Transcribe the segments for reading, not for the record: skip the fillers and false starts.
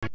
That's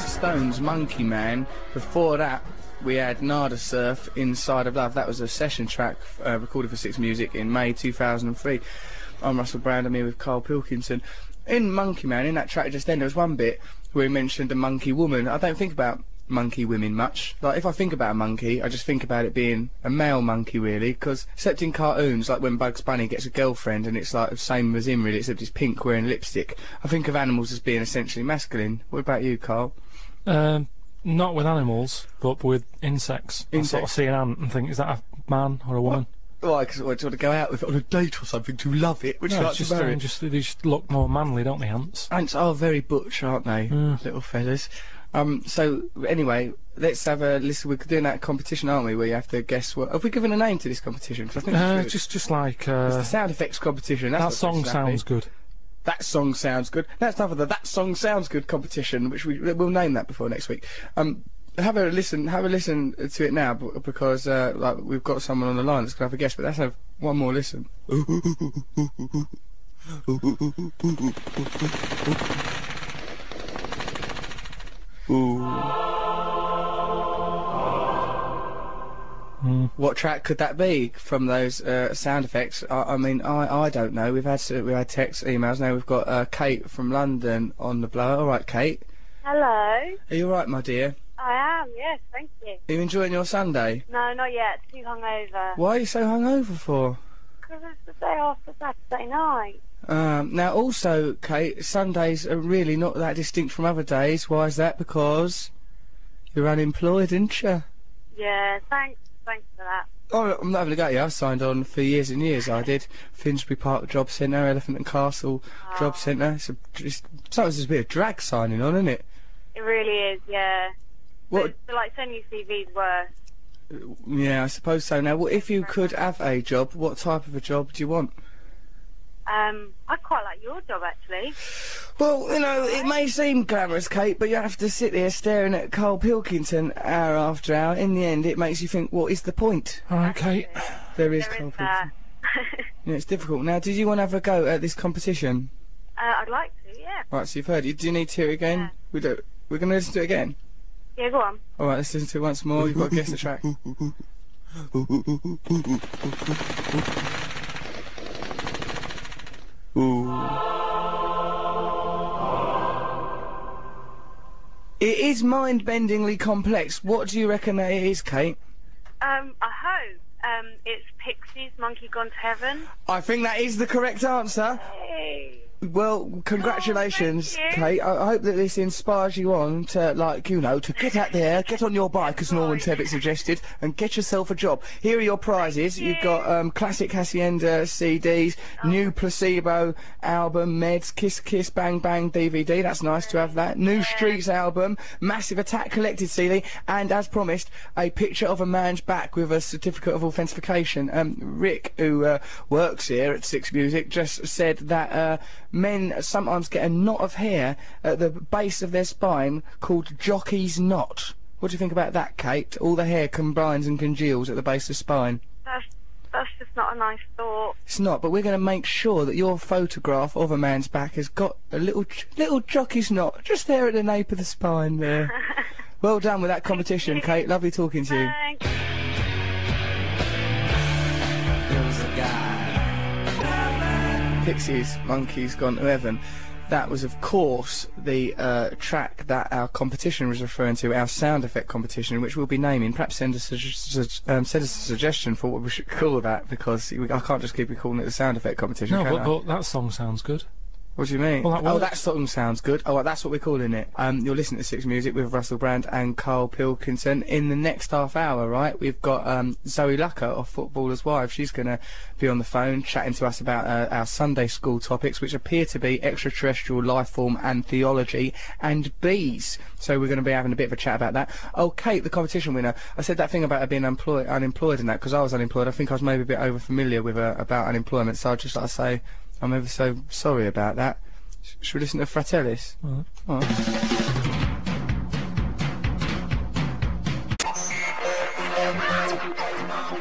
the Stones, Monkey Man. Before that, we had Nada Surf, Inside of Love. That was a session track recorded for Six Music in May 2003. I'm Russell Brand, I'm here with Karl Pilkington. In Monkey Man, in that track just then, there was one bit where he mentioned a monkey woman. I don't think about monkey women much. Like, if I think about a monkey, I just think about it being a male monkey, really, because except in cartoons, like when Bugs Bunny gets a girlfriend and it's like the same as him, really, except he's pink wearing lipstick. I think of animals as being essentially masculine. What about you, Karl? Not with animals, but with insects. I sort of see an ant and think, is that a man or a woman? Why? Because I want to go out with it on a date or something to love it. Which no, like they just look more manly, don't they, ants? Ants are very butch, aren't they? Little fellas. So anyway, let's have a listen. We're doing that competition, aren't we? Where you have to guess what. Have we given a name to this competition? Cause I think just like it's the sound effects competition. That song sounds good. That song sounds good. That's enough of the That Song Sounds Good competition, which we'll name that before next week. Have a listen to it now, because like we've got someone on the line that's gonna have a guess. But let's have one more listen. What track could that be from those sound effects? I mean, I don't know. We've had texts, emails. Now we've got Kate from London on the blower. All right, Kate. Hello. Are you all right, my dear? I am. Yes, thank you. Are you enjoying your Sunday? No, not yet. Too hungover. Why are you so hungover for? Because it's the day after Saturday night. Now, also, Kate, Sundays are really not that distinct from other days. Why is that? Because you're unemployed, aren't you? Yeah, thanks for that. Oh, I'm not having a go at you. I signed on for years and years. I did. Finsbury Park Job Centre, Elephant and Castle Job Centre. Sometimes it's a bit of drag signing on, isn't it? It really is, yeah. What? But like, sending CVs worse. Yeah, I suppose so. Now, if you could have a job, what type of a job do you want? I quite like your job, actually. Well, you know, it may seem glamorous, Kate, but you have to sit there staring at Karl Pilkington hour after hour. In the end, it makes you think, what is the point? All right, Kate. There is Karl Pilkington. Yeah, it's difficult. Now, did you want to have a go at this competition? I'd like to, yeah. Right, so you've heard it. Do you need to hear it again? Yeah. We're going to listen to it again? Yeah, go on. All right, let's listen to it once more. You've got to guess the track. It is mind-bendingly complex. What do you reckon that it is, Kate? I hope. It's Pixies, Monkey Gone to Heaven. I think that is the correct answer. Hey. Well, congratulations, thank you. Kate. I hope that this inspires you on to, like, you know, to get out there, get on your bike, as Norman Tebbit suggested, and get yourself a job. Here are your prizes. You've got classic Hacienda CDs, new Placebo album, Meds, Kiss Kiss Bang Bang DVD. That's nice to have that. New Streets album, Massive Attack collected CD, and as promised, a picture of a man's back with a certificate of authentication. Rick, who works here at Six Music, just said that men sometimes get a knot of hair at the base of their spine called jockey's knot. What do you think about that, Kate? All the hair combines and congeals at the base of the spine. That's just not a nice thought. It's not, but we're going to make sure that your photograph of a man's back has got a little jockey's knot just there at the nape of the spine there. Well done with that competition, Kate. Lovely talking to you. Thanks. There was a guy. Pixies, Monkeys Gone to Heaven. That was, of course, the track that our competition was referring to, our sound effect competition, which we'll be naming. Perhaps send us a suggestion for what we should call that, because I can't just keep calling it the sound effect competition. No, can I? but that song sounds good. What do you mean? Well, that song sounds good. Oh, well, that's what we're calling it. You're listening to Six Music with Russell Brand and Karl Pilkington. In the next half hour, right, we've got Zoe Lucker of Footballer's Wife. She's going to be on the phone chatting to us about our Sunday school topics, which appear to be extraterrestrial life form and theology and bees. So we're going to be having a bit of a chat about that. Oh, Kate, the competition winner. I said that thing about her being unemployed and that because I was unemployed. I think I was maybe a bit over familiar with her about unemployment. So I'd just like to say I'm ever so sorry about that. Should we listen to Fratellis? All right.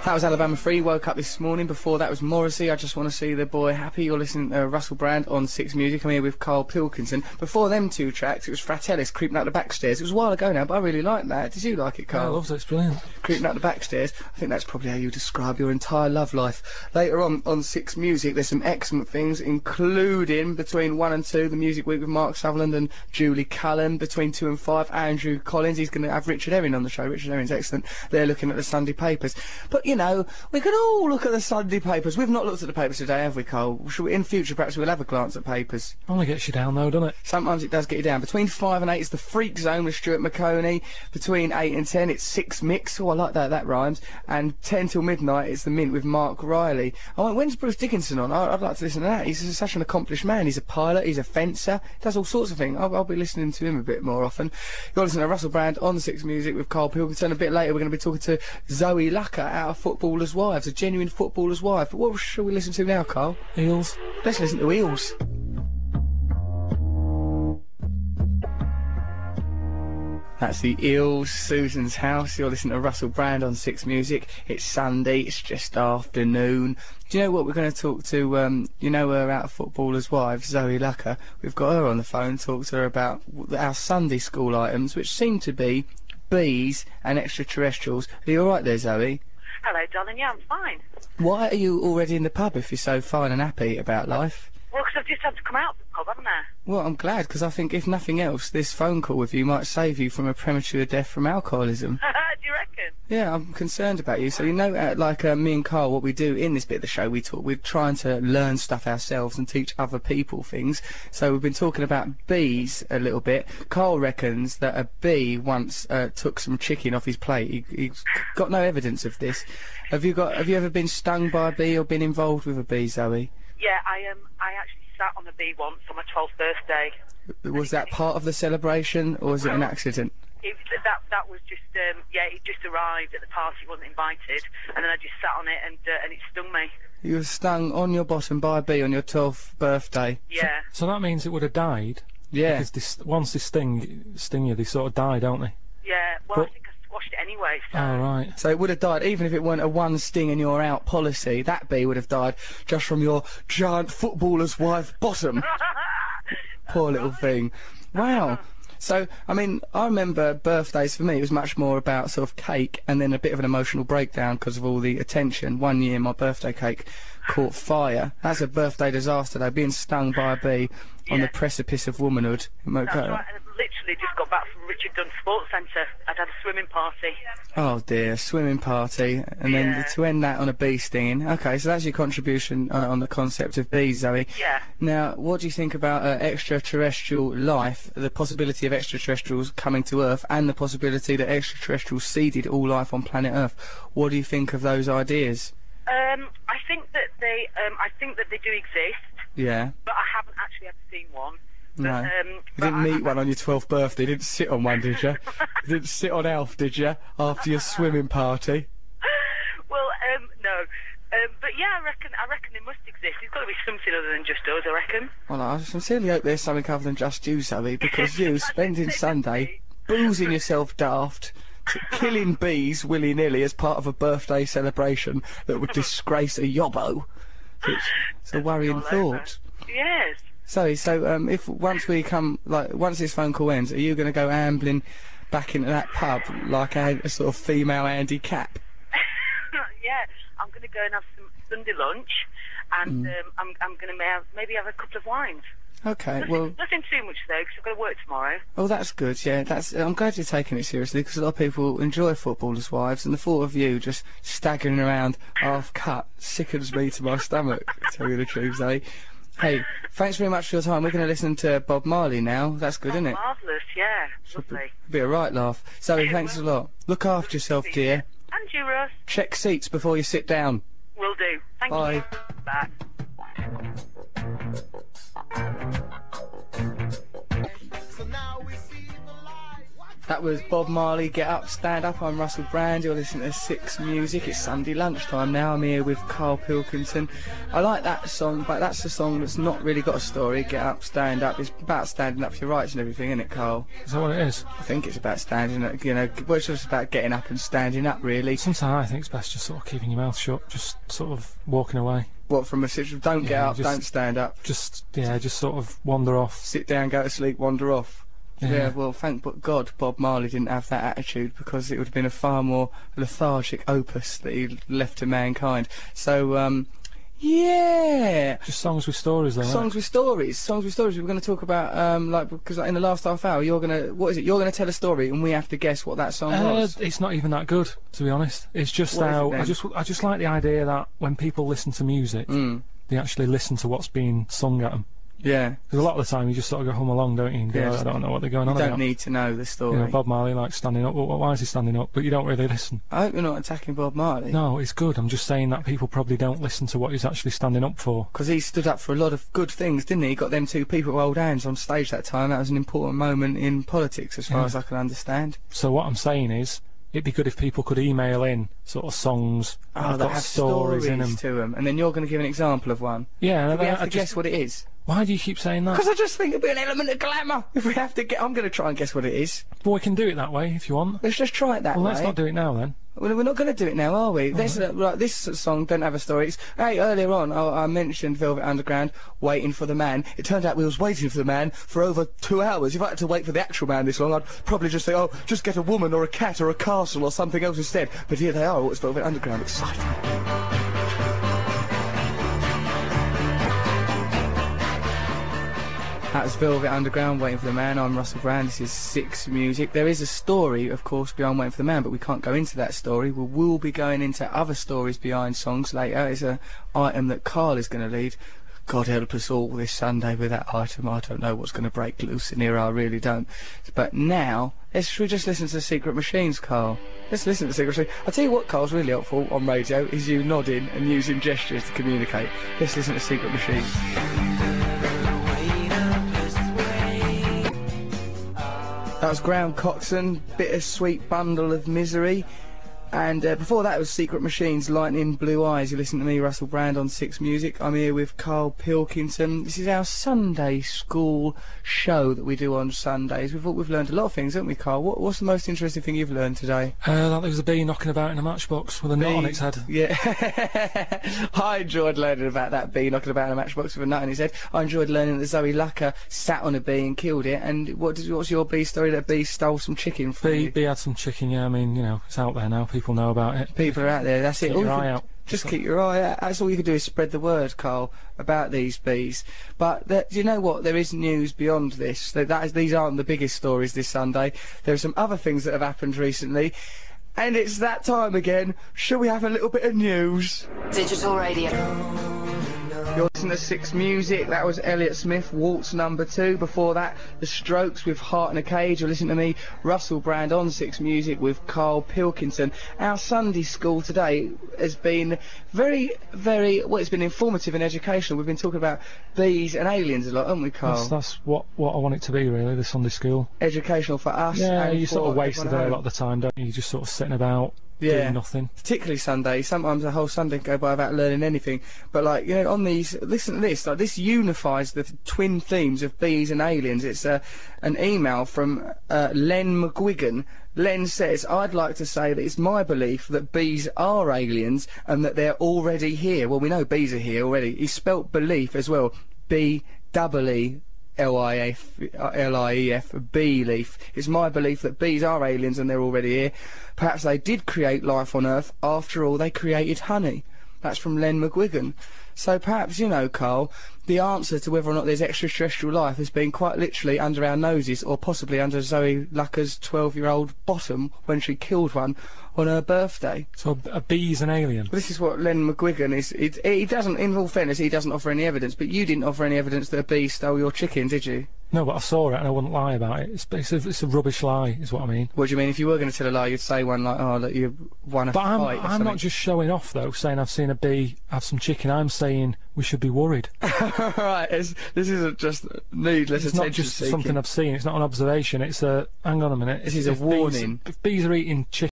That was Alabama Free, Woke Up This Morning. Before that was Morrissey, I Just Want to See the Boy Happy. You're listening to Russell Brand on 6 Music. I'm here with Karl Pilkington. Before them two tracks, it was Fratellis, Creeping Up the Backstairs. It was a while ago now, but I really liked that. Did you like it, Karl? Yeah, I loved it, it's brilliant. Creeping Up the Backstairs. I think that's probably how you describe your entire love life. Later on 6 Music, there's some excellent things, including between 1 and 2, the Music Week with Mark Sutherland and Julie Cullen. Between 2 and 5, Andrew Collins. He's going to have Richard Herring on the show. Richard Herring's excellent. They're looking at the Sunday papers. But, you know, we can all look at the Sunday papers. We've not looked at the papers today, have we, Karl? Should we, in future, perhaps we'll have a glance at papers. Only gets you down, though, doesn't it? Sometimes it does get you down. Between 5 and 8, it's the Freak Zone with Stuart McConey. Between 8 and 10, it's 6 Mix. Oh, I like that. That rhymes. And 10 till midnight, it's the Mint with Mark Riley. Oh, when's Bruce Dickinson on? I'd like to listen to that. He's such an accomplished man. He's a pilot. He's a fencer. Does all sorts of things. I'll be listening to him a bit more often. You're listening to Russell Brand on 6 Music with Karl Pilkington. A bit later, we're going to be talking to Zoe Lucker out of Footballers' Wives, a genuine footballer's wife. But what shall we listen to now, Karl? Eels. Let's listen to Eels. That's the Eels, Susan's House. You're listening to Russell Brand on 6 Music. It's Sunday, it's just afternoon. Do you know what we're going to talk to, you know her out of Footballers' Wives, Zoe Lucker? We've got her on the phone, talk to her about our Sunday school items, which seem to be bees and extraterrestrials. Are you alright there, Zoe? Hello, darling. Yeah, I'm fine. Why are you already in the pub if you're so fine and happy about life? Well, because I've just had to come out of the pub, haven't I? Well, I'm glad, because I think, if nothing else, this phone call with you might save you from a premature death from alcoholism. Do you reckon? Yeah, I'm concerned about you. So, you know, me and Karl, what we do in this bit of the show, we're trying to learn stuff ourselves and teach other people things. So we've been talking about bees a little bit. Karl reckons that a bee once took some chicken off his plate. He's got no evidence of this. Have you ever been stung by a bee or been involved with a bee, Zoe? Yeah, I actually sat on a bee once on my 12th birthday. Was that part of the celebration, or was it an accident? That was just, it just arrived at the party, wasn't invited, and then I just sat on it and it stung me. You were stung on your bottom by a bee on your 12th birthday? Yeah. So that means it would have died? Yeah. Because once they sting you, they sort of die, don't they? Yeah, well, I think I squashed it anyway, so... Oh, right. So it would have died, even if it weren't a one sting and you're out policy, that bee would have died just from your giant footballer's wife bottom. Poor little thing. Wow. So, I mean, I remember birthdays for me, it was much more about sort of cake and then a bit of an emotional breakdown because of all the attention. One year my birthday cake caught fire. That's a birthday disaster though, being stung by a bee on the precipice of womanhood. That's right, and I've literally just got back from Richard Dunn Sports Centre. I'd had a swimming party. Oh dear, swimming party, and then to end that on a bee stinging. Okay, so that's your contribution on the concept of bees, Zoe. Yeah. Now, what do you think about extraterrestrial life, the possibility of extraterrestrials coming to Earth, and the possibility that extraterrestrials seeded all life on planet Earth? What do you think of those ideas? I think that they do exist. Yeah. But I haven't actually ever seen one. But, No. You didn't meet one on your 12th birthday. You didn't sit on one, did you? You didn't sit on Alf, did you? After your swimming party. Well, no. But yeah, I reckon they must exist. It's got to be something other than just us, I reckon. Well, I sincerely hope there's something other than just you, Zoe, because you spending Sunday boozing yourself daft, killing bees willy-nilly as part of a birthday celebration that would disgrace a yobbo. It's a worrying thought. Yes. So if once this phone call ends, are you going to go ambling back into that pub like a sort of female Andy Capp? Yeah, I'm going to go and have some Sunday lunch, and I'm going to maybe have a couple of wines. Okay, well... Nothing too much, though, because I've got to work tomorrow. Oh, that's good, yeah. I'm glad you're taking it seriously, because a lot of people enjoy Footballers' Wives, and the thought of you just staggering around half-cut sickens me to my stomach, to tell you the truth, Zoe. Hey, thanks very much for your time. We're going to listen to Bob Marley now. That's good, isn't it? Marvellous, yeah. Lovely. Be a right laugh. Zoe, thanks a lot. Look after yourself, dear. And you, Russ. Check seats before you sit down. Will do. Thank Bye. you. Bye. So now we see the light. That was Bob Marley, Get Up, Stand Up. I'm Russell Brand, you're listening to Six Music. It's Sunday lunchtime now, I'm here with Karl Pilkington. I like that song, but that's a song that's not really got a story, Get Up, Stand Up. It's about standing up for your rights and everything, isn't it, Karl? Is that what it is? I think it's about standing up, you know, well, it's just about getting up and standing up, really. Sometimes I think it's best just sort of keeping your mouth shut, just sort of walking away. What, from a situation, don't get up, don't stand up. Just sort of wander off. Sit down, go to sleep, wander off. Yeah, well, thank God Bob Marley didn't have that attitude, because it would have been a far more lethargic opus that he left to mankind. So, yeah. Just songs with stories, though. Songs with stories. Songs with stories. We're going to talk about, because in the last half hour, you're going to, what is it? You're going to tell a story, and we have to guess what that song was. It's not even that good, to be honest. It's just how I just like the idea that when people listen to music, they actually listen to what's being sung at them. Yeah. Because a lot of the time you just sort of go home along, don't you? And go, I don't know what they're going on about. You don't need to know the story. You know, Bob Marley likes standing up. Well, why is he standing up? But you don't really listen. I hope you're not attacking Bob Marley. No, it's good. I'm just saying that people probably don't listen to what he's actually standing up for. Because he stood up for a lot of good things, didn't he? He got them two people to hold hands on stage that time. That was an important moment in politics, as far as I can understand. So what I'm saying is, it'd be good if people could email in sort of songs that have stories in them. To them. And then you're going to give an example of one. Yeah. We have to guess what it is. Why do you keep saying that? Because I just think it'd be an element of glamour. If we have to get, I'm going to try and guess what it is. Well, we can do it that way if you want. Let's just try it that way. Well, let's not do it now then. Well, we're not going to do it now, are we? This song don't have a story. Hey, earlier on, I mentioned Velvet Underground, Waiting for the Man. It turned out we was waiting for the man for over 2 hours. If I had to wait for the actual man this long, I'd probably just say, oh, just get a woman or a cat or a castle or something else instead. But here they are. Oh, it's Velvet Underground. Exciting. That's Velvet Underground, Waiting for the Man. I'm Russell Brand. This is Six Music. There is a story, of course, behind Waiting for the Man, but we can't go into that story. We will be going into other stories behind songs later. It's an item that Karl is going to lead. God help us all this Sunday with that item. I don't know what's going to break loose in here, I really don't. But now, should we just listen to the Secret Machines, Karl? Let's listen to the Secret Machines. I'll tell you what, Karl's really helpful on radio, is you nodding and using gestures to communicate. Let's listen to Secret Machines. That was Graham Coxon, Bittersweet Bundle of Misery. And before that was Secret Machines, Lightning Blue Eyes. You listen to me, Russell Brand, on Six Music. I'm here with Karl Pilkington. This is our Sunday school show that we do on Sundays. We've learned a lot of things, haven't we, Karl? What's the most interesting thing you've learned today? That there was a bee knocking about in a matchbox with a nut on its head. Yeah. I enjoyed learning about that bee knocking about in a matchbox with a nut on his head. I enjoyed learning that Zoe Lucker sat on a bee and killed it. And what's your bee story? That bee stole some chicken from you? Bee had some chicken, yeah. I mean, you know, it's out there now. People know about it. People are out there, that's it. Keep your eye out. Just keep your eye out. That's all you can do, is spread the word, Karl, about these bees. But do you know what? There is news beyond this. These aren't the biggest stories this Sunday. There are some other things that have happened recently. And it's that time again. Shall we have a little bit of news? Digital radio. You're listening to Six Music. That was Elliott Smith, Waltz number 2. Before that, The Strokes with Heart in a Cage. You're listening to me, Russell Brand, on Six Music with Karl Pilkington. Our Sunday school today has been it's been informative and educational. We've been talking about bees and aliens a lot, haven't we, Karl? That's what I want it to be, really, the Sunday school. Educational for us. Yeah, and you sort of waste the day a home. lot of the time, don't you? You're just sort of sitting about. Doing nothing. Particularly Sunday. Sometimes a whole Sunday can go by without learning anything. But, like, you know, on these, listen to this. Like, this unifies the twin themes of bees and aliens. It's an email from Len McGuigan. Len says, I'd like to say that it's my belief that bees are aliens and that they're already here. Well, we know bees are here already. He spelt belief as well. B-E-E-L-I-E-F, bee-leaf. It's my belief that bees are aliens and they're already here. Perhaps they did create life on Earth. After all, they created honey. That's from Len McGuigan. So perhaps, you know, Karl, the answer to whether or not there's extraterrestrial life has been quite literally under our noses, or possibly under Zoe Lucker's 12-year-old bottom when she killed one on her birthday. So a bee's an alien? This is what Len McGuigan is. He doesn't, in all fairness, he doesn't offer any evidence, but you didn't offer any evidence that a bee stole your chicken, did you? No, but I saw it and I wouldn't lie about it. It's a rubbish lie, is what I mean. What do you mean? If you were going to tell a lie, you'd say one like, "Oh, look, you won a fight." But I'm not just showing off though, saying I've seen a bee have some chicken. I'm saying we should be worried. Right, this isn't just needless It's attention not just seeking. something I've seen. It's not an observation. It's a hang on a minute. This is a warning. If bees are eating chicken.